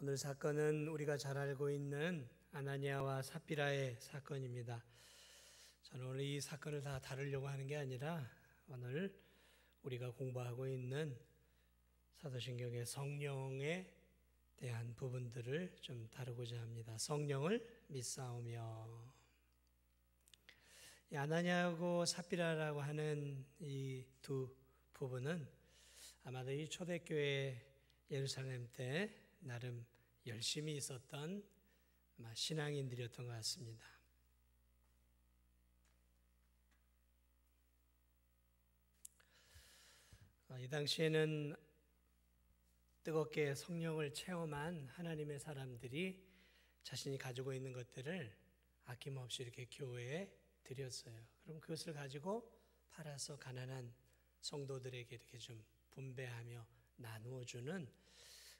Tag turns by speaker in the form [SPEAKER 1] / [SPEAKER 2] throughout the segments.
[SPEAKER 1] 오늘 사건은 우리가 잘 알고 있는 아나니아와 삽비라의 사건입니다. 저는 오늘 이 사건을 다 다루려고 하는 게 아니라 오늘 우리가 공부하고 있는 사도신경의 성령에 대한 부분들을 좀 다루고자 합니다. 성령을 믿사오며. 이 아나니아하고 삽비라라고 하는 이 두 부부는 아마도 이 초대교회 예루살렘 때 나름 열심히 있었던 신앙인들이었던 것 같습니다. 이 당시에는 뜨겁게 성령을 체험한 하나님의 사람들이 자신이 가지고 있는 것들을 아낌없이 이렇게 교회에 드렸어요. 그럼 그것을 가지고 팔아서 가난한 성도들에게 이렇게 좀 분배하며 나누어주는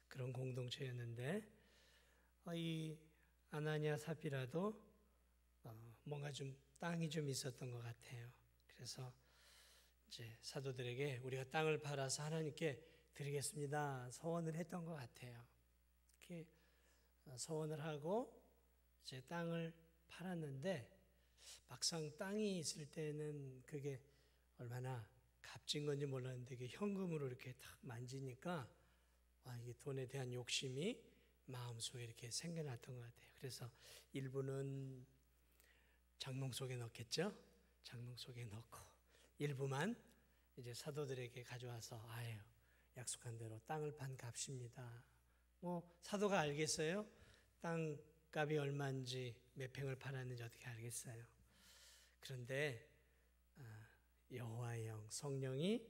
[SPEAKER 1] 그런 공동체였는데, 이 아나니아 삽비라도 뭔가 좀 땅이 좀 있었던 것 같아요. 그래서 이제 사도들에게 우리가 땅을 팔아서 하나님께 드리겠습니다 서원을 했던 것 같아요. 이렇게 서원을 하고 이제 땅을 팔았는데, 막상 땅이 있을 때는 그게 얼마나 값진 건지 몰랐는데 이게 현금으로 이렇게 탁 만지니까 이게 돈에 대한 욕심이 마음속에 이렇게 생겨났던 것 같아요. 그래서 일부는 장롱 속에 넣겠죠. 장롱 속에 넣고 일부만 이제 사도들에게 가져와서 약속한 대로 땅을 판 값입니다. 사도가 알겠어요? 땅 값이 얼마인지 몇 평을 팔았는지 어떻게 알겠어요? 그런데 여호와의 영 성령이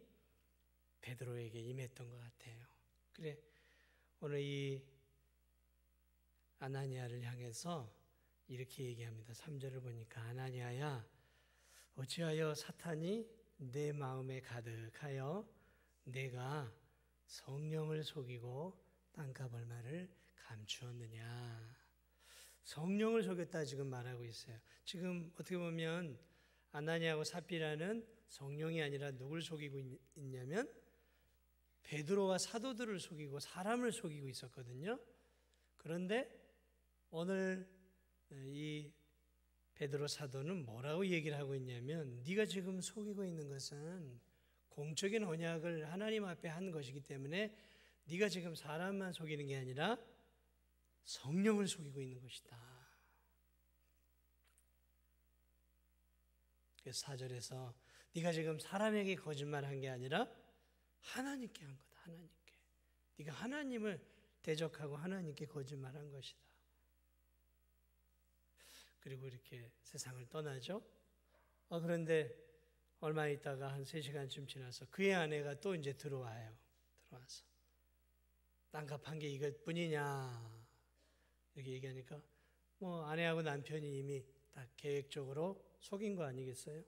[SPEAKER 1] 베드로에게 임했던 것 같아요. 그래, 오늘 이 아나니아를 향해서 이렇게 얘기합니다. 3절을 보니까 아나니아야, 어찌하여 사탄이 내 마음에 가득하여 내가 성령을 속이고 땅값 얼마를 감추었느냐. 성령을 속였다 지금 말하고 있어요. 지금 어떻게 보면 아나니아하고 삽비라는 성령이 아니라 누굴 속이고 있냐면 베드로와 사도들을 속이고 사람을 속이고 있었거든요. 그런데 오늘 이 베드로 사도는 뭐라고 얘기를 하고 있냐면, 네가 지금 속이고 있는 것은 공적인 언약을 하나님 앞에 한 것이기 때문에 네가 지금 사람만 속이는 게 아니라 성령을 속이고 있는 것이다. 그래서 4절에서 네가 지금 사람에게 거짓말한 게 아니라 하나님께 한 거다. 하나님께. 네가 하나님을 대적하고 하나님께 거짓말한 것이다. 그리고 이렇게 세상을 떠나죠. 그런데 얼마 있다가 한 3시간쯤 지나서 그의 아내가 또 이제 들어와요. 들어와서 땅값 한 게 이것뿐이냐 이렇게 얘기하니까 아내하고 남편이 이미 다 계획적으로 속인 거 아니겠어요?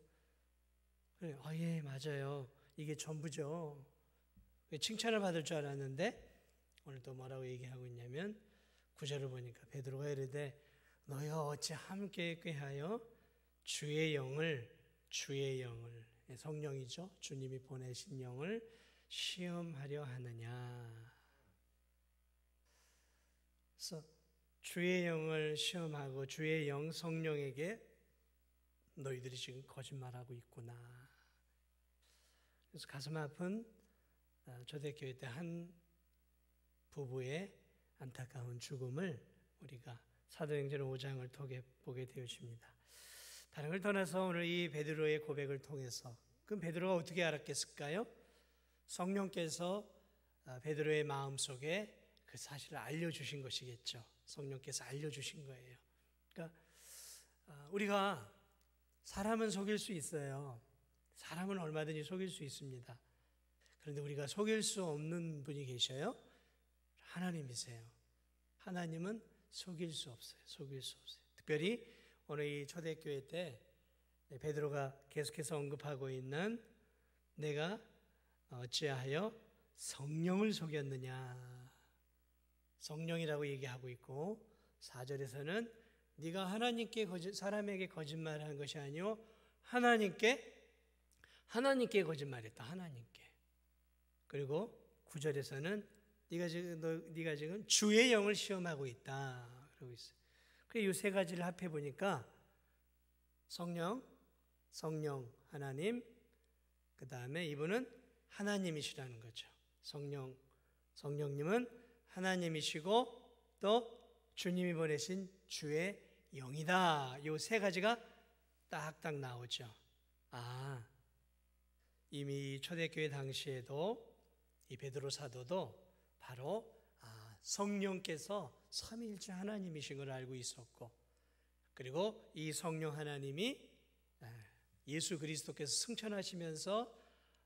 [SPEAKER 1] 그래, 예, 맞아요. 이게 전부죠. 칭찬을 받을 줄 알았는데 오늘 또 뭐라고 얘기하고 있냐면 9절을 보니까 베드로가 이르되 너희가 어찌 함께 꾀하여 주의 영을 성령이죠. 주님이 보내신 영을 시험하려 하느냐. 그래서 주의 영을 시험하고 주의 영 성령에게 너희들이 지금 거짓말하고 있구나. 그래서 가슴 아픈 초대교회 때 한 부부의 안타까운 죽음을 우리가 사도행전 5장을 통해 보게 되어집니다. 다른 걸 떠나서 오늘 이 베드로의 고백을 통해서, 그럼 베드로가 어떻게 알았겠을까요? 성령께서 베드로의 마음속에 그 사실을 알려주신 것이겠죠. 성령께서 알려주신 거예요. 그러니까 우리가 사람은 속일 수 있어요. 사람은 얼마든지 속일 수 있습니다. 그런데 우리가 속일 수 없는 분이 계셔요. 하나님이세요. 하나님은 속일 수 없어요. 속일 수 없어요. 특별히 오늘 이 초대교회 때 베드로가 계속해서 언급하고 있는 내가 어찌하여 성령을 속였느냐. 성령이라고 얘기하고 있고 4절에서는 네가 사람에게 거짓말한 것이 아니오 하나님께 거짓말했다. 하나님께. 그리고 9절에서는 네가 지금 주의 영을 시험하고 있다 그러고 있어요. 그래서 이 세 가지를 합해 보니까 성령 하나님, 그 다음에 이분은 하나님이시라는 거죠. 성령님은 하나님이시고 또 주님이 보내신 주의 영이다. 이 세 가지가 딱딱 나오죠. 이미 초대교회 당시에도 이 베드로 사도도 바로 성령께서 삼위일체 하나님이신 걸 알고 있었고, 그리고 이 성령 하나님이 예수 그리스도께서 승천하시면서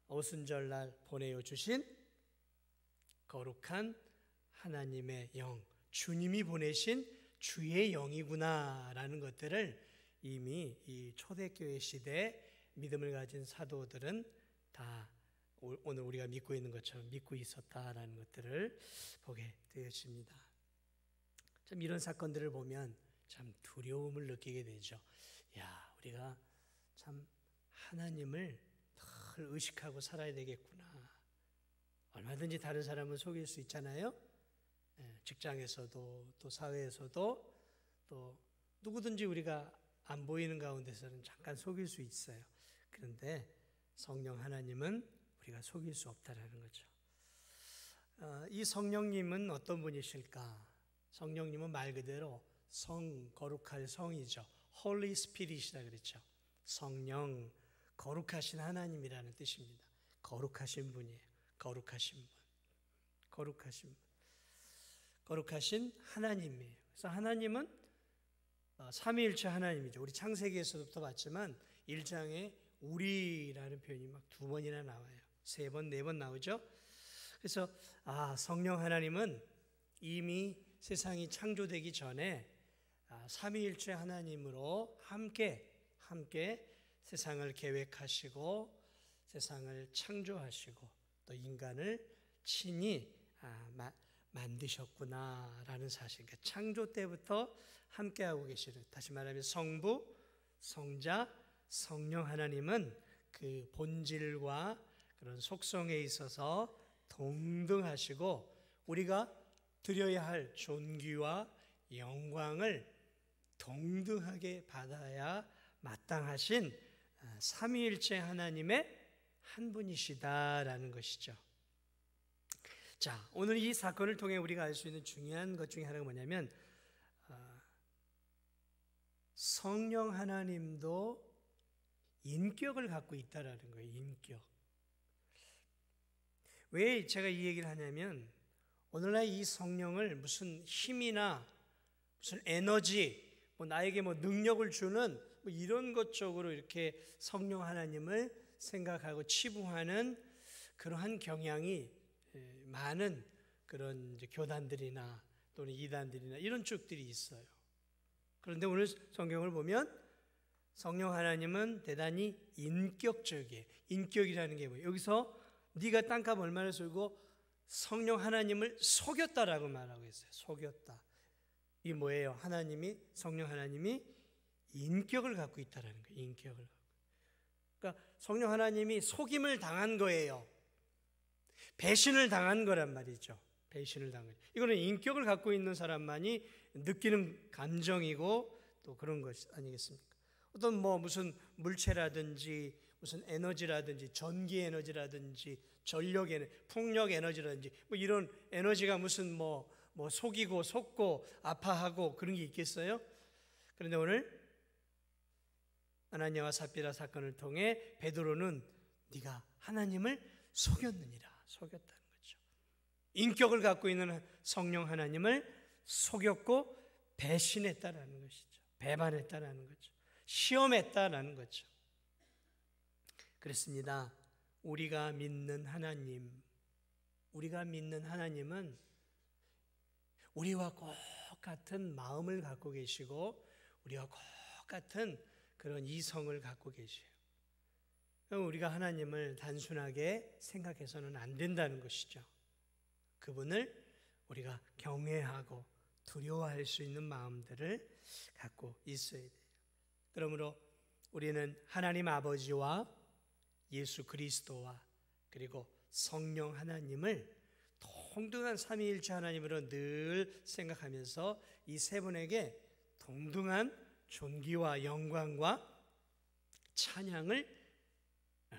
[SPEAKER 1] 오순절날 보내어 주신 거룩한 하나님의 영, 주님이 보내신 주의 영이구나라는 것들을 이미 이 초대교회 시대에 믿음을 가진 사도들은 다 오늘 우리가 믿고 있는 것처럼 믿고 있었다라는 것들을 보게 되었습니다. 참 이런 사건들을 보면 참 두려움을 느끼게 되죠. 우리가 참 하나님을 늘 의식하고 살아야 되겠구나. 얼마든지 다른 사람을 속일 수 있잖아요. 직장에서도 또 사회에서도 또 누구든지 우리가 안 보이는 가운데서는 잠깐 속일 수 있어요. 그런데 성령 하나님은 우리가 속일 수 없다라는 거죠. 이 성령님은 어떤 분이실까? 성령님은 말 그대로 거룩할 성이죠. Holy Spirit이라 그랬죠. 성령, 거룩하신 하나님이라는 뜻입니다. 거룩하신 분이에요. 거룩하신 하나님이에요. 그래서 하나님은 삼위일체 하나님이죠. 우리 창세기에서부터 봤지만 1장에 우리라는 표현이 막 2번이나 나와요. 3번, 4번 나오죠. 그래서 성령 하나님은 이미 세상이 창조되기 전에 삼위일체 하나님으로 함께 세상을 계획하시고 세상을 창조하시고 또 인간을 친히 만드셨구나라는 사실. 그러니까 창조 때부터 함께하고 계시는, 다시 말하면 성부, 성자, 성령 하나님은 그 본질과 그런 속성에 있어서 동등하시고 우리가 드려야 할 존귀와 영광을 동등하게 받아야 마땅하신 삼위일체 하나님의 한 분이시다라는 것이죠. 자, 오늘 이 사건을 통해 우리가 알 수 있는 중요한 것 중에 하나가 뭐냐면 성령 하나님도 인격을 갖고 있다라는 거예요. 인격. 왜 제가 이 얘기를 하냐면 오늘날 이 성령을 무슨 힘이나 무슨 에너지, 나에게 능력을 주는 이런 것 쪽으로 이렇게 성령 하나님을 생각하고 치부하는 그러한 경향이 많은 그런 이제 교단들이나 또는 이단들이나 이런 쪽들이 있어요. 그런데 오늘 성경을 보면 성령 하나님은 대단히 인격적이에요. 인격이라는 게 뭐예요? 여기서 네가 땅값 얼마나 썰고 성령 하나님을 속였다라고 말하고 있어요. 속였다. 이게 뭐예요? 성령 하나님이 인격을 갖고 있다라는 거예요. 인격을. 그러니까 성령 하나님이 속임을 당한 거예요. 배신을 당한 거란 말이죠. 배신을 당한 거예요. 이거는 인격을 갖고 있는 사람만이 느끼는 감정이고 또 그런 것 아니겠습니까? 어떤 무슨 물체라든지 무슨 에너지라든지 전기 에너지라든지 전력 에너지, 풍력 에너지라든지 이런 에너지가 무슨 속이고 속고 아파하고 그런 게 있겠어요? 그런데 오늘 아나니아와 삽비라 사건을 통해 베드로는 네가 하나님을 속였느니라. 속였다는 거죠. 인격을 갖고 있는 성령 하나님을 속였고 배신했다라는 것이죠. 배반했다라는 거죠. 시험했다라는 거죠. 그렇습니다. 우리가 믿는 하나님은 우리와 똑같은 마음을 갖고 계시고 우리와 똑같은 그런 이성을 갖고 계세요. 우리가 하나님을 단순하게 생각해서는 안 된다는 것이죠. 그분을 우리가 경외하고 두려워할 수 있는 마음들을 갖고 있어야 돼요. 그러므로 우리는 하나님 아버지와 예수 그리스도와 그리고 성령 하나님을 동등한 삼위일체 하나님으로 늘 생각하면서 이 세 분에게 동등한 존귀와 영광과 찬양을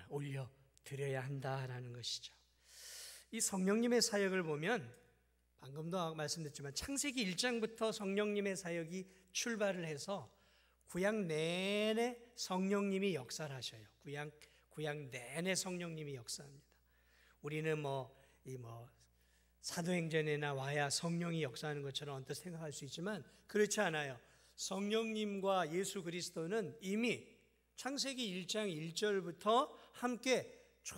[SPEAKER 1] 올려 드려야 한다라는 것이죠. 이 성령님의 사역을 보면 방금도 말씀드렸지만 창세기 1장부터 성령님의 사역이 출발을 해서 구약 내내 성령님이 역사를 하셔요. 구약 내내 성령님이 역사합니다. 우리는 사도행전에 나와야 성령이 역사하는 것처럼 언뜻 생각할 수 있지만 그렇지 않아요. 성령님과 예수 그리스도는 이미 창세기 1장 1절부터 함께 쭉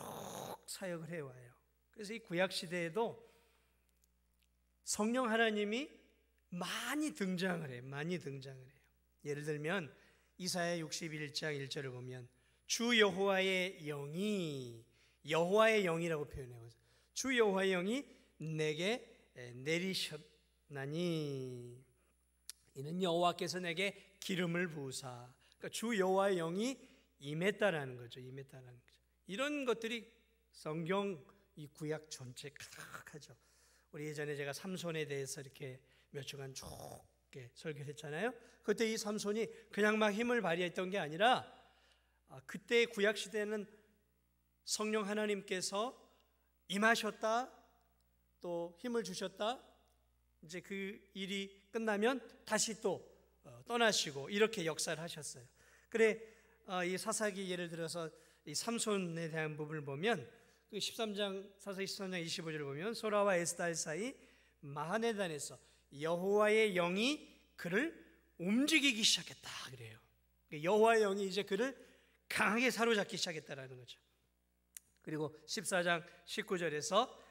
[SPEAKER 1] 사역을 해와요. 그래서 이 구약 시대에도 성령 하나님이 많이 등장을 해요. 예를 들면 이사야 61장 1절을 보면 주 여호와의 영이라고 표현해요. 주 여호와의 영이 내게 내리셨나니 이는 여호와께서 내게 기름을 부으사. 그러니까 주 여호와의 영이 임했다라는 거죠. 이런 것들이 성경 이 구약 전체 가득하죠. 우리 예전에 제가 삼손에 대해서 이렇게 몇 주간 쭉 설교를 했잖아요. 그때 이 삼손이 그냥 막 힘을 발휘했던 게 아니라 그때 구약 시대는 성령 하나님께서 임하셨다, 또 힘을 주셨다. 이제 그 일이 끝나면 다시 또 떠나시고 이렇게 역사를 하셨어요. 그래 이 사사기 예를 들어서 이 삼손에 대한 부분을 보면 그 13장 사사기 13장 25절을 보면 소라와 에스달 사이 마하네단에서 여호와의 영이 그를 움직이기 시작했다 그래요. 여호와의 영이 이제 그를 강하게 사로잡기 시작했다라는 거죠. 그리고 14장 19절에서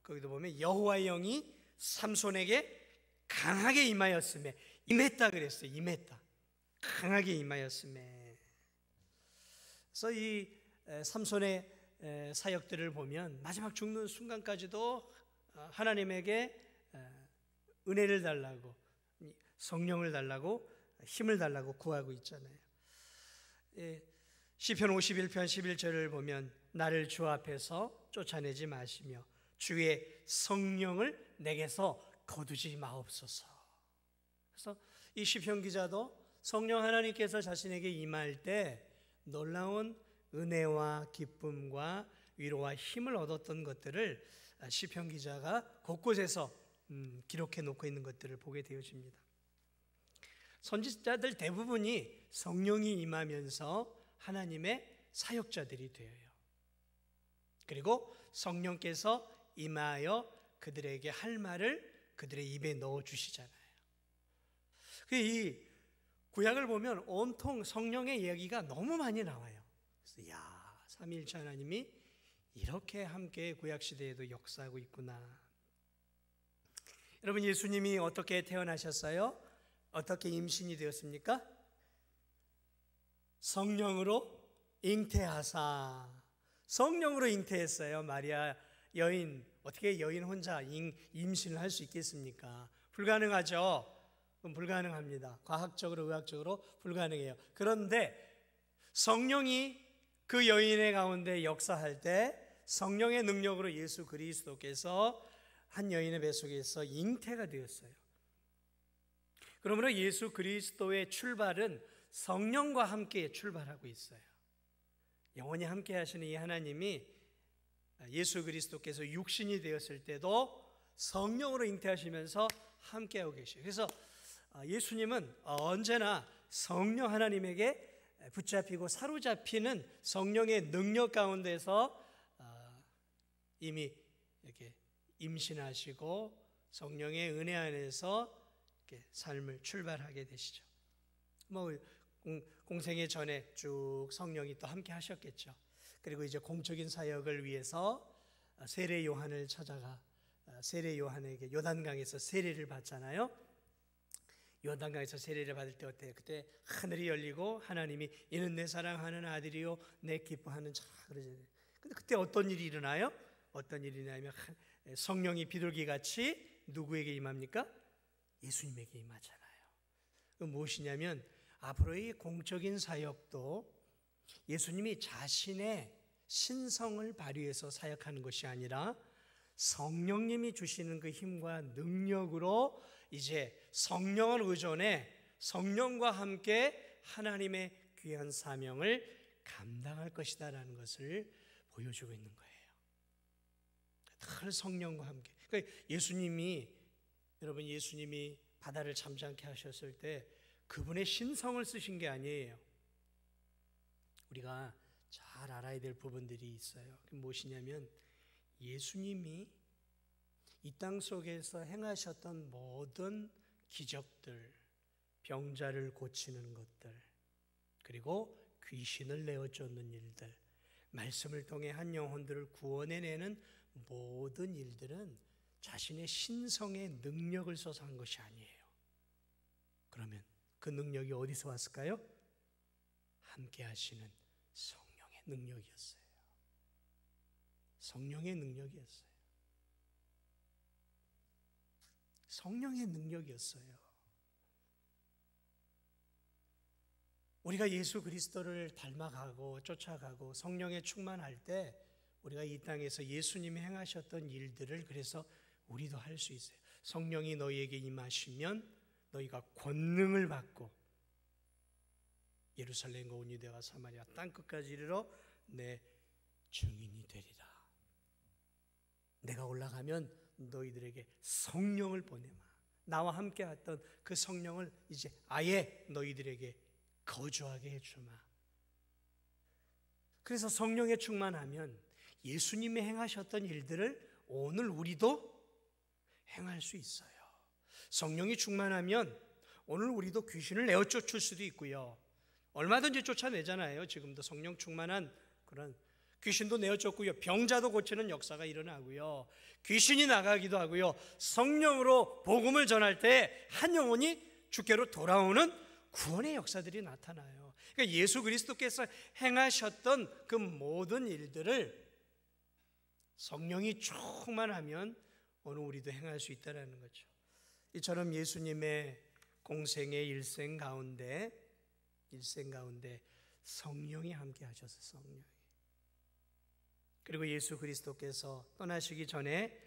[SPEAKER 1] 거기도 보면 여호와의 영이 삼손에게 강하게 임했다 그랬어요. 강하게 임하였음에. 그래서 이 삼손의 사역들을 보면 마지막 죽는 순간까지도 하나님에게 은혜를 달라고, 성령을 달라고, 힘을 달라고 구하고 있잖아요. 시편 51편 11절을 보면 나를 주 앞에서 쫓아내지 마시며 주의 성령을 내게서 거두지 마옵소서. 그래서 이 시편 기자도 성령 하나님께서 자신에게 임할 때 놀라운 은혜와 기쁨과 위로와 힘을 얻었던 것들을 시편 기자가 곳곳에서 기록해 놓고 있는 것들을 보게 되어집니다. 선지자들 대부분이 성령이 임하면서 하나님의 사역자들이 되어요. 그리고 성령께서 임하여 그들에게 할 말을 그들의 입에 넣어 주시잖아요. 이 구약을 보면 온통 성령의 이야기가 너무 많이 나와요. 그래서 삼위일체 하나님이 이렇게 함께 구약 시대에도 역사하고 있구나. 여러분, 예수님이 어떻게 태어나셨어요? 어떻게 임신이 되었습니까? 성령으로 잉태하사. 성령으로 잉태했어요. 마리아 여인, 어떻게 여인 혼자 임신을 할 수 있겠습니까? 불가능하죠. 그럼 불가능합니다. 과학적으로 의학적으로 불가능해요. 그런데 성령이 그 여인의 가운데 역사할 때 성령의 능력으로 예수 그리스도께서 한 여인의 뱃속에서 잉태가 되었어요. 그러므로 예수 그리스도의 출발은 성령과 함께 출발하고 있어요. 영원히 함께 하시는 이 하나님이 예수 그리스도께서 육신이 되었을 때도 성령으로 잉태하시면서 함께하고 계셔요. 그래서 예수님은 언제나 성령 하나님에게 붙잡히고 사로잡히는 성령의 능력 가운데서 이미 이렇게 임신하시고 성령의 은혜 안에서 이렇게 삶을 출발하게 되시죠. 공생애 전에 쭉 성령이 또 함께 하셨겠죠. 그리고 이제 공적인 사역을 위해서 세례 요한을 찾아가 세례 요한에게 요단강에서 세례를 받잖아요. 요단강에서 세례를 받을 때 어때요? 그때 하늘이 열리고 하나님이 이는 내 사랑하는 아들이요 내 기뻐하는 자 그러잖아요. 근데 그때 어떤 일이 일어나요? 어떤 일이 일어나면 성령이 비둘기같이 누구에게 임합니까? 예수님에게 임하잖아요. 그건 무엇이냐면 앞으로의 공적인 사역도 예수님이 자신의 신성을 발휘해서 사역하는 것이 아니라 성령님이 주시는 그 힘과 능력으로 이제 성령을 의존해 성령과 함께 하나님의 귀한 사명을 감당할 것이다라는 것을 보여주고 있는 거예요. 늘 성령과 함께. 그러니까 여러분 예수님이 바다를 잠잠케 하셨을 때 그분의 신성을 쓰신 게 아니에요. 우리가 잘 알아야 될 부분들이 있어요. 그게 무엇이냐면 예수님이 이 땅 속에서 행하셨던 모든 기적들, 병자를 고치는 것들, 그리고 귀신을 내어쫓는 일들, 말씀을 통해 한 영혼들을 구원해내는 모든 일들은 자신의 신성의 능력을 써서 한 것이 아니에요. 그러면 그 능력이 어디서 왔을까요? 함께 하시는 성령의 능력이었어요. 성령의 능력이었어요. 성령의 능력이었어요. 우리가 예수 그리스도를 닮아가고 쫓아가고 성령에 충만할 때 우리가 이 땅에서 예수님이 행하셨던 일들을 그래서 우리도 할 수 있어요. 성령이 너희에게 임하시면 너희가 권능을 받고 예루살렘과 온 유대와 사마리아 땅끝까지 이르러 내 증인이 되리라. 내가 올라가면 너희들에게 성령을 보내마. 나와 함께 했던 그 성령을 이제 아예 너희들에게 거주하게 해주마. 그래서 성령에 충만하면 예수님이 행하셨던 일들을 오늘 우리도 행할 수 있어요. 성령이 충만하면 오늘 우리도 귀신을 내어쫓을 수도 있고요. 얼마든지 쫓아내잖아요. 지금도 성령 충만한 그런 귀신도 내어쫓고요. 병자도 고치는 역사가 일어나고요. 귀신이 나가기도 하고요. 성령으로 복음을 전할 때 한 영혼이 주께로 돌아오는 구원의 역사들이 나타나요. 그러니까 예수 그리스도께서 행하셨던 그 모든 일들을 성령이 충만하면 오늘 우리도 행할 수 있다는 거죠. 이처럼 예수님의 공생의 일생 가운데 성령이 함께 하셔서 성령이. 그리고 예수 그리스도께서 떠나시기 전에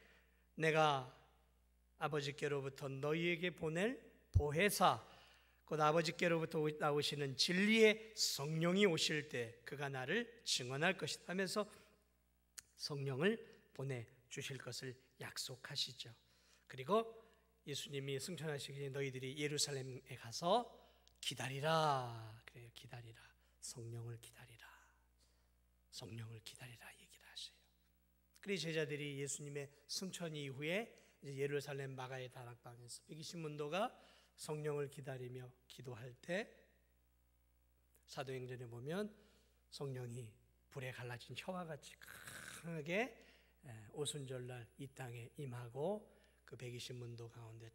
[SPEAKER 1] 내가 아버지께로부터 너희에게 보낼 보혜사, 곧 아버지께로부터 나오시는 진리의 성령이 오실 때 그가 나를 증언할 것이다 하면서 성령을 보내주실 것을 약속하시죠. 그리고 예수님이 승천하시기 전에 너희들이 예루살렘에 가서 기다리라. 그래요. 기다리라. 성령을 기다리라. 성령을 기다리라 얘기를 하세요. 그래서 제자들이 예수님의 승천 이후에 이제 예루살렘 마가의 다락방에서 120문도가 성령을 기다리며 기도할 때 사도행전에 보면 성령이 불에 갈라진 혀와 같이 강하게 오순절날 이 땅에 임하고 그 120문도 가운데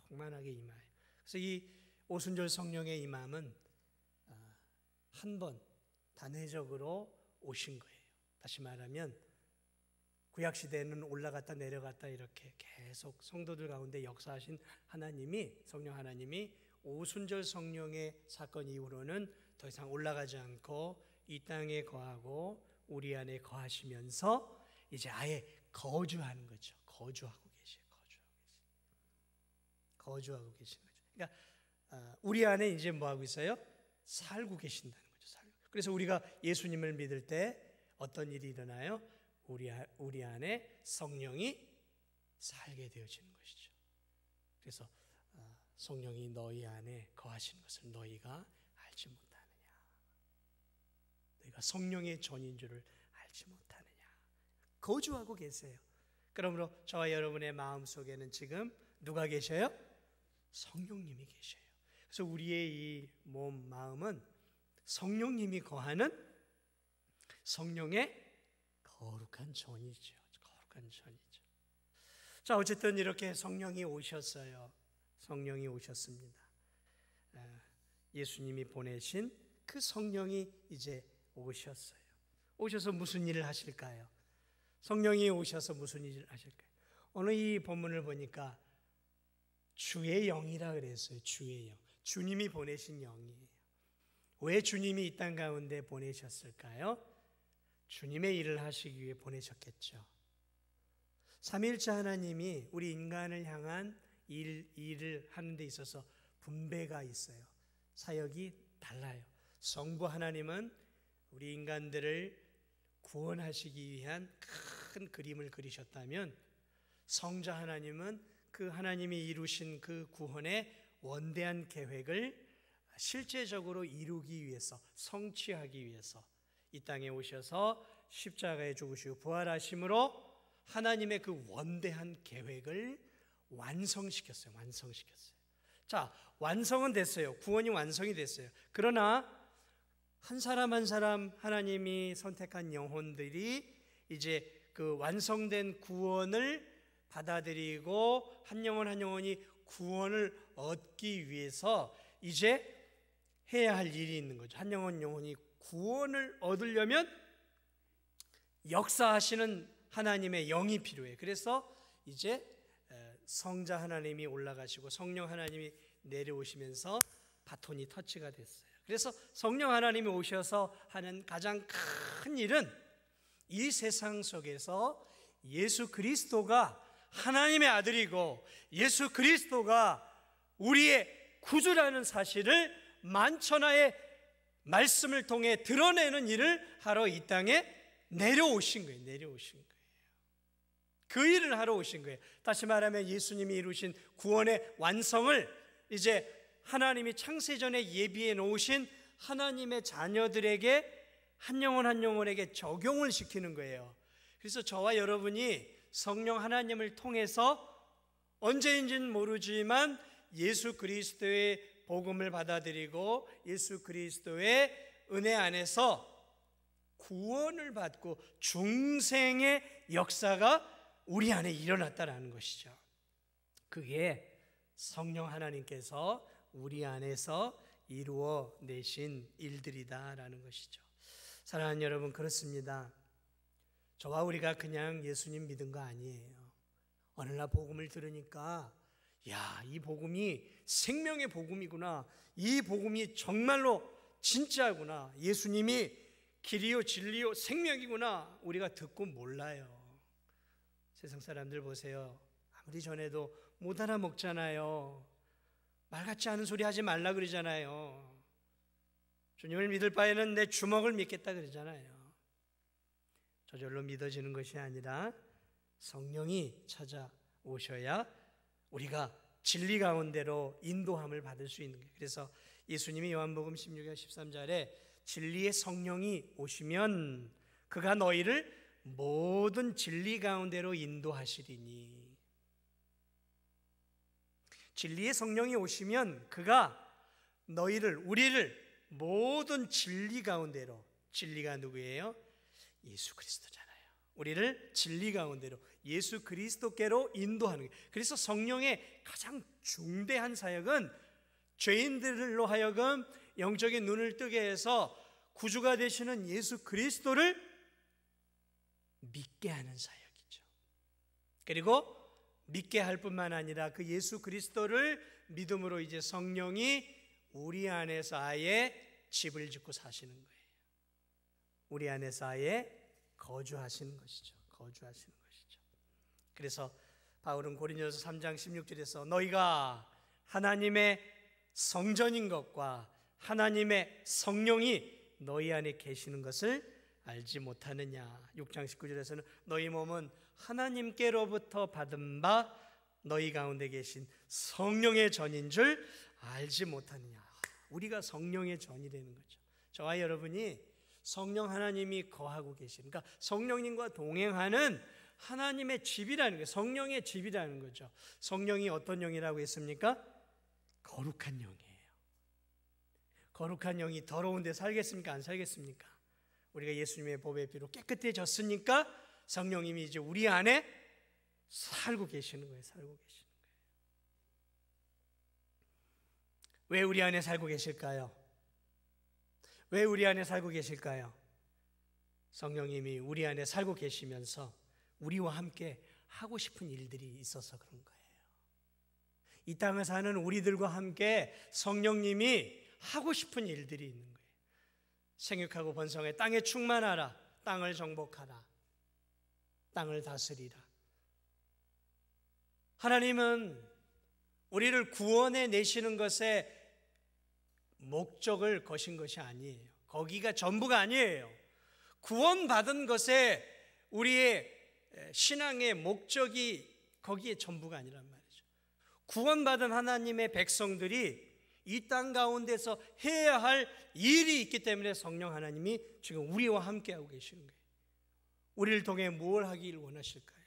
[SPEAKER 1] 충만하게 임하여. 그래서 이 오순절 성령의 임함은 한 번 단회적으로 오신 거예요. 다시 말하면 구약시대에는 올라갔다 내려갔다 이렇게 계속 성도들 가운데 역사하신 하나님이, 성령 하나님이 오순절 성령의 사건 이후로는 더 이상 올라가지 않고 이 땅에 거하고 우리 안에 거하시면서 이제 아예 거주하는 거죠. 거주하고 계신 거죠. 그러니까 우리 안에 이제 뭐 하고 있어요? 살고 계신다는 거죠. 그래서 우리가 예수님을 믿을 때 어떤 일이 일어나요? 우리 안에 성령이 살게 되어지는 것이죠. 그래서 성령이 너희 안에 거하시는 것을 너희가 알지 못하느냐? 너희가 성령의 전인 줄을 알지 못하느냐? 거주하고 계세요. 그러므로 저와 여러분의 마음속에는 지금 누가 계셔요? 성령님이 계셔요. 그래서 우리의 이 몸, 마음은 성령님이 거하는 성령의 거룩한 전이죠. 거룩한 전이죠. 자, 어쨌든 이렇게 성령이 오셨어요. 성령이 오셨습니다. 예수님이 보내신 그 성령이 이제 오셨어요. 오셔서 무슨 일을 하실까요? 성령이 오셔서 무슨 일을 하실까요? 오늘 이 본문을 보니까 주의 영이라 그랬어요. 주의 영. 주님이 보내신 영이에요. 왜 주님이 이 땅 가운데 보내셨을까요? 주님의 일을 하시기 위해 보내셨겠죠. 삼위일체 하나님이 우리 인간을 향한 일을 하는 데 있어서 분배가 있어요. 사역이 달라요. 성부 하나님은 우리 인간들을 구원하시기 위한 큰 그림을 그리셨다면, 성자 하나님은 그 하나님이 이루신 그 구원의 원대한 계획을 실제적으로 이루기 위해서, 성취하기 위해서 이 땅에 오셔서 십자가에 죽으시고 부활하심으로 하나님의 그 원대한 계획을 완성시켰어요. 자, 완성은 됐어요. 구원이 완성이 됐어요. 그러나 한 사람 한 사람 하나님이 선택한 영혼들이 이제 그 완성된 구원을 받아들이고 한 영혼 한 영혼이 구원을 얻기 위해서 이제 해야 할 일이 있는 거죠. 한 영혼이 구원을 얻으려면 역사하시는 하나님의 영이 필요해요. 그래서 이제 성자 하나님이 올라가시고 성령 하나님이 내려오시면서 바톤이 터치가 됐어요. 그래서 성령 하나님이 오셔서 하는 가장 큰 일은 이 세상 속에서 예수 그리스도가 하나님의 아들이고 예수 그리스도가 우리의 구주라는 사실을 만천하의 말씀을 통해 드러내는 일을 하러 이 땅에 내려오신 거예요. 그 일을 하러 오신 거예요. 다시 말하면 예수님이 이루신 구원의 완성을 이제 하나님이 창세전에 예비해 놓으신 하나님의 자녀들에게 한 영혼 한 영혼에게 적용을 시키는 거예요. 그래서 저와 여러분이 성령 하나님을 통해서 언제인지는 모르지만 예수 그리스도의 복음을 받아들이고 예수 그리스도의 은혜 안에서 구원을 받고 중생의 역사가 우리 안에 일어났다라는 것이죠. 그게 성령 하나님께서 우리 안에서 이루어 내신 일들이다라는 것이죠. 사랑하는 여러분, 그렇습니다. 저와 우리가 그냥 예수님 믿은 거 아니에요. 어느 날 복음을 들으니까 야, 이 복음이 생명의 복음이구나. 이 복음이 정말로 진짜구나. 예수님이 길이요 진리요 생명이구나. 우리가 듣고 몰라요. 세상 사람들 보세요. 아무리 전해도 못 알아먹잖아요. 말 같지 않은 소리 하지 말라 그러잖아요. 주님을 믿을 바에는 내 주먹을 믿겠다 그러잖아요. 저절로 믿어지는 것이 아니라 성령이 찾아오셔야 우리가 진리 가운데로 인도함을 받을 수 있는 거예요. 그래서 예수님이 요한복음 16장 13절에 진리의 성령이 오시면 그가 너희를 모든 진리 가운데로 인도하시리니, 진리의 성령이 오시면 그가 너희를, 우리를 모든 진리 가운데로, 진리가 누구예요? 예수 그리스도잖아요. 우리를 진리 가운데로 예수 그리스도께로 인도하는 거예요. 그래서 성령의 가장 중대한 사역은 죄인들로 하여금 영적인 눈을 뜨게 해서 구주가 되시는 예수 그리스도를 믿게 하는 사역이죠. 그리고 믿게 할 뿐만 아니라 그 예수 그리스도를 믿음으로 이제 성령이 우리 안에서 아예 집을 짓고 사시는 거예요. 우리 안에서 아예 거주하시는 것이죠. 그래서 바울은 고린도서 3장 16절에서 너희가 하나님의 성전인 것과 하나님의 성령이 너희 안에 계시는 것을 알지 못하느냐. 6장 19절에서는 너희 몸은 하나님께로부터 받은 바 너희 가운데 계신 성령의 전인 줄 알지 못하느냐. 우리가 성령의 전이라는 거죠. 저와 여러분이 성령 하나님이 거하고 계시는, 그러니까 성령님과 동행하는 하나님의 집이라는 거예요. 성령의 집이라는 거죠. 성령이 어떤 영이라고 했습니까? 거룩한 영이에요. 거룩한 영이 더러운 데 살겠습니까? 안 살겠습니까? 우리가 예수님의 보배 피로 깨끗해졌으니까 성령님이 이제 우리 안에 살고 계시는 거예요. 왜 우리 안에 살고 계실까요? 왜 우리 안에 살고 계실까요? 성령님이 우리 안에 살고 계시면서 우리와 함께 하고 싶은 일들이 있어서 그런 거예요. 이 땅에 사는 우리들과 함께 성령님이 하고 싶은 일들이 있는 거예요. 생육하고 번성해 땅에 충만하라. 땅을 정복하라. 땅을 다스리라. 하나님은 우리를 구원해 내시는 것에 목적을 거신 것이 아니에요. 거기가 전부가 아니에요. 구원받은 것에 우리의 신앙의 목적이 거기에 전부가 아니란 말이죠. 구원받은 하나님의 백성들이 이 땅 가운데서 해야 할 일이 있기 때문에 성령 하나님이 지금 우리와 함께하고 계시는 거예요. 우리를 통해 뭘 하길 원하실까요?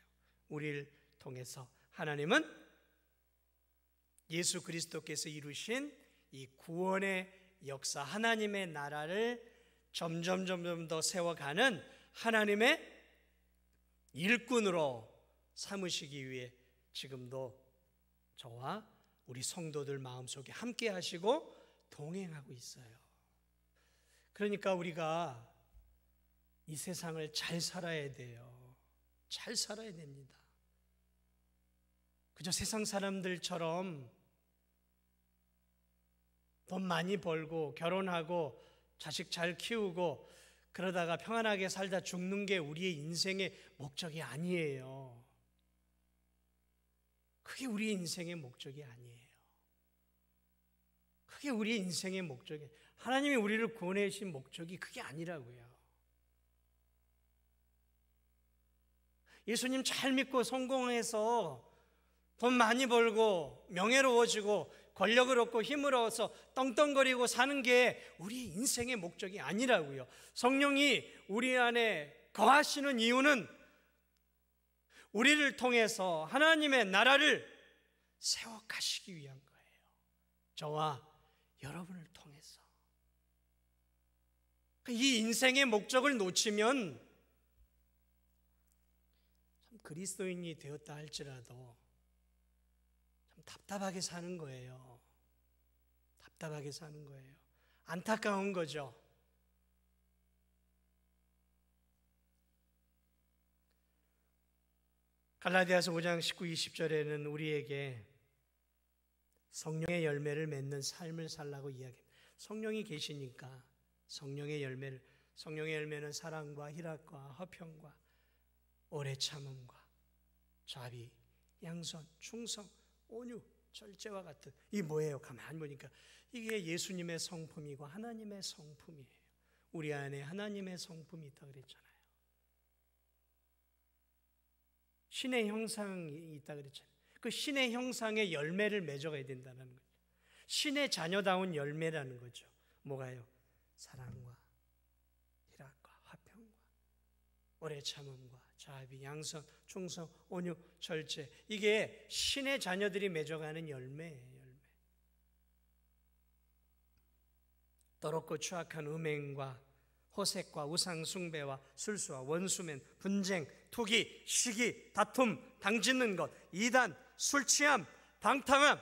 [SPEAKER 1] 우리를 통해서 하나님은 예수 그리스도께서 이루신 이 구원의 역사, 하나님의 나라를 점점 더 세워가는 하나님의 일꾼으로 삼으시기 위해 지금도 저와 우리 성도들 마음속에 함께 하시고 동행하고 있어요. 그러니까 우리가 이 세상을 잘 살아야 돼요. 잘 살아야 됩니다. 그저 세상 사람들처럼 돈 많이 벌고 결혼하고 자식 잘 키우고 그러다가 평안하게 살다 죽는 게 우리의 인생의 목적이 아니에요. 그게 우리의 인생의 목적이 아니에요. 그게 우리의 인생의 목적이, 하나님이 우리를 구원해 주신 목적이 그게 아니라고요. 예수님 잘 믿고 성공해서 돈 많이 벌고 명예로워지고 권력을 얻고 힘을 얻어서 떵떵거리고 사는 게 우리 인생의 목적이 아니라고요. 성령이 우리 안에 거하시는 이유는 우리를 통해서 하나님의 나라를 세워가시기 위한 거예요. 저와 여러분을 통해서. 이 인생의 목적을 놓치면 참 그리스도인이 되었다 할지라도 답답하게 사는 거예요. 답답하게 사는 거예요. 안타까운 거죠. 갈라디아서 5장 19, 20절에는 우리에게 성령의 열매를 맺는 삶을 살라고 이야기합니다. 성령이 계시니까 성령의 열매는 사랑과 희락과 화평과 오래 참음과 자비, 양선, 충성, 온유, 절제와 같은, 이 뭐예요? 가만히 보니까 이게 예수님의 성품이고 하나님의 성품이에요. 우리 안에 하나님의 성품이 있다고 그랬잖아요. 신의 형상이 있다고 그랬잖아요. 그 신의 형상의 열매를 맺어가야 된다는 거죠. 신의 자녀다운 열매라는 거죠. 뭐가요? 사랑과 희락과 화평과 오래 참음과 자비, 양선, 충성, 온유, 절제, 이게 신의 자녀들이 맺어가는 열매예요. 열매. 더럽고 추악한 음행과 호색과 우상 숭배와 술수와 원수맨, 분쟁, 투기, 시기, 다툼, 당짓는 것, 이단, 술 취함, 방탕함,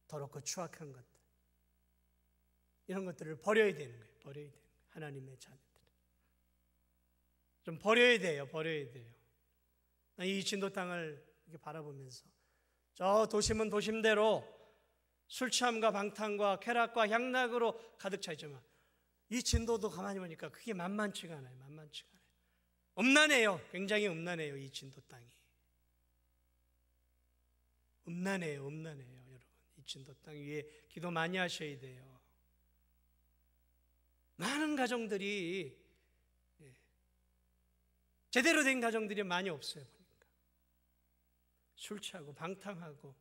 [SPEAKER 1] 더럽고 추악한 것들, 이런 것들을 버려야 되는 거예요. 버려야 되는 거예요. 하나님의 자녀들 좀 버려야 돼요. 버려야 돼요. 이 진도 땅을 이렇게 바라보면서 저 도심은 도심대로 술 취함과 방탕과 쾌락과 향락으로 가득 차 있지만 이 진도도 가만히 보니까 그게 만만치가 않아요. 만만치가 않아요. 음란해요. 굉장히 음란해요. 이 진도 땅이 음란해요. 음란해요. 여러분, 이 진도 땅 위에 기도 많이 하셔야 돼요. 많은 가정들이, 제대로 된 가정들이 많이 없어요. 보니까 술 취하고 방탕하고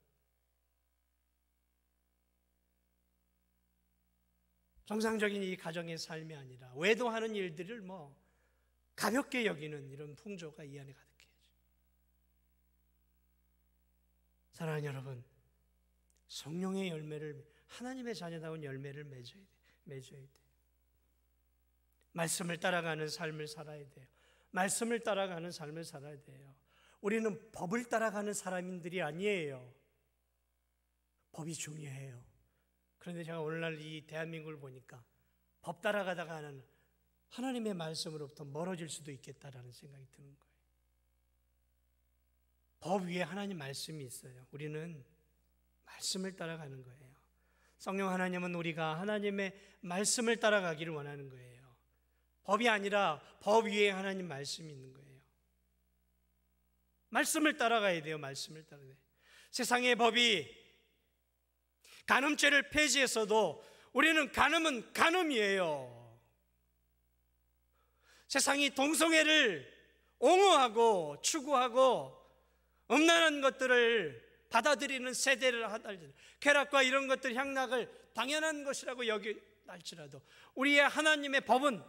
[SPEAKER 1] 정상적인 이 가정의 삶이 아니라 외도하는 일들을 가볍게 여기는 이런 풍조가 이 안에 가득해요. 사랑하는 여러분, 성령의 열매를, 하나님의 자녀다운 열매를 맺어야 돼요. 말씀을 따라가는 삶을 살아야 돼요. 말씀을 따라가는 삶을 살아야 돼요. 우리는 법을 따라가는 사람들이 아니에요. 법이 중요해요. 그런데 제가 오늘날 이 대한민국을 보니까 법 따라가다가는 하나님의 말씀으로부터 멀어질 수도 있겠다라는 생각이 드는 거예요. 법 위에 하나님 말씀이 있어요. 우리는 말씀을 따라가는 거예요. 성령 하나님은 우리가 하나님의 말씀을 따라가기를 원하는 거예요. 법이 아니라 법 위에 하나님 말씀이 있는 거예요. 말씀을 따라가야 돼요. 말씀을 따라가야 돼요. 세상의 법이 간음죄를 폐지했어도 우리는 간음은 간음이에요. 세상이 동성애를 옹호하고 추구하고 음란한 것들을 받아들이는 세대를 하다 쾌락과 이런 것들 향락을 당연한 것이라고 여길지라도 우리의 하나님의 법은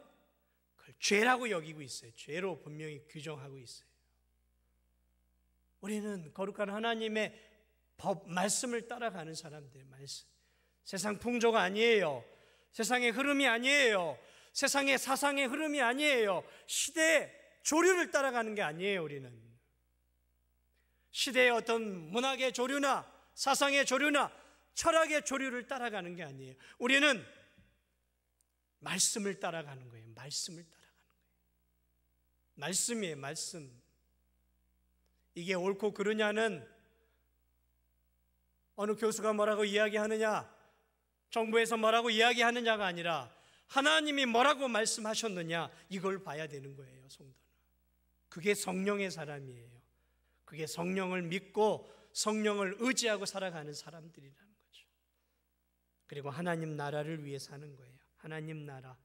[SPEAKER 1] 그걸 죄라고 여기고 있어요. 죄로 분명히 규정하고 있어요. 우리는 거룩한 하나님의 법, 말씀을 따라가는 사람들, 말씀. 세상 풍조가 아니에요. 세상의 흐름이 아니에요. 세상의 사상의 흐름이 아니에요. 시대의 조류를 따라가는 게 아니에요. 우리는 시대의 어떤 문학의 조류나 사상의 조류나 철학의 조류를 따라가는 게 아니에요. 우리는 말씀을 따라가는 거예요. 말씀을 따라가는 거예요. 말씀이에요. 말씀. 이게 옳고 그르냐는 어느 교수가 뭐라고 이야기하느냐, 정부에서 뭐라고 이야기하느냐가 아니라 하나님이 뭐라고 말씀하셨느냐, 이걸 봐야 되는 거예요. 성도는. 그게 성령의 사람이에요. 그게 성령을 믿고 성령을 의지하고 살아가는 사람들이라는 거죠. 그리고 하나님 나라를 위해 사는 거예요. 하나님 나라.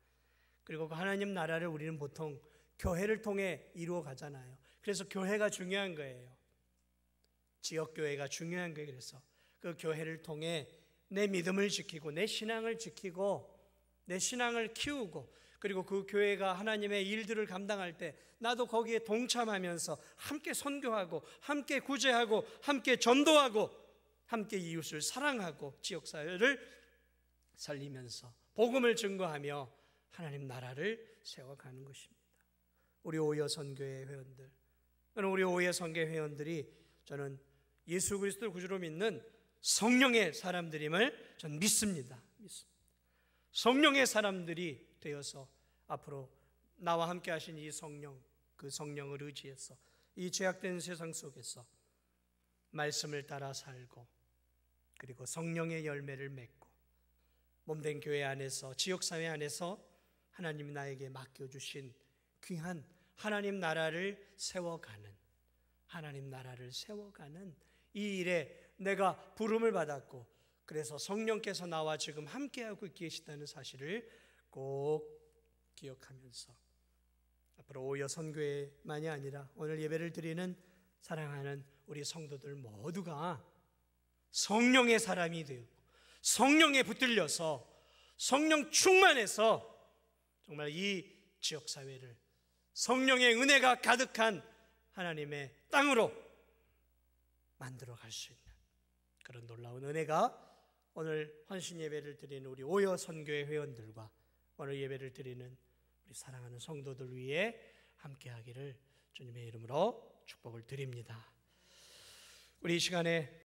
[SPEAKER 1] 그리고 그 하나님 나라를 우리는 보통 교회를 통해 이루어 가잖아요. 그래서 교회가 중요한 거예요. 지역교회가 중요한 거예요. 그래서 그 교회를 통해 내 믿음을 지키고 내 신앙을 지키고 내 신앙을 키우고, 그리고 그 교회가 하나님의 일들을 감당할 때 나도 거기에 동참하면서 함께 선교하고 함께 구제하고 함께 전도하고 함께 이웃을 사랑하고 지역사회를 살리면서 복음을 증거하며 하나님 나라를 세워가는 것입니다. 우리 오여 선교회 회원들, 우리 오여 선교회 회원들이 저는 예수 그리스도를 구주로 믿는 성령의 사람들임을 전 믿습니다. 성령의 사람들이 되어서 앞으로 나와 함께 하신 이 성령, 그 성령을 의지해서 이 죄악된 세상 속에서 말씀을 따라 살고, 그리고 성령의 열매를 맺고 몸된 교회 안에서, 지역사회 안에서 하나님이 나에게 맡겨주신 귀한 하나님 나라를 세워가는, 하나님 나라를 세워가는 이 일에 내가 부름을 받았고, 그래서 성령께서 나와 지금 함께하고 계시다는 사실을 꼭 기억하면서 앞으로 오여 선교회만이 아니라 오늘 예배를 드리는 사랑하는 우리 성도들 모두가 성령의 사람이 되고 성령에 붙들려서 성령 충만해서 정말 이 지역사회를 성령의 은혜가 가득한 하나님의 땅으로 만들어 갈 수 있는 그런 놀라운 은혜가 오늘 헌신 예배를 드리는 우리 오여 선교회 회원들과 오늘 예배를 드리는 우리 사랑하는 성도들 위해 함께하기를 주님의 이름으로 축복을 드립니다. 우리 이 시간에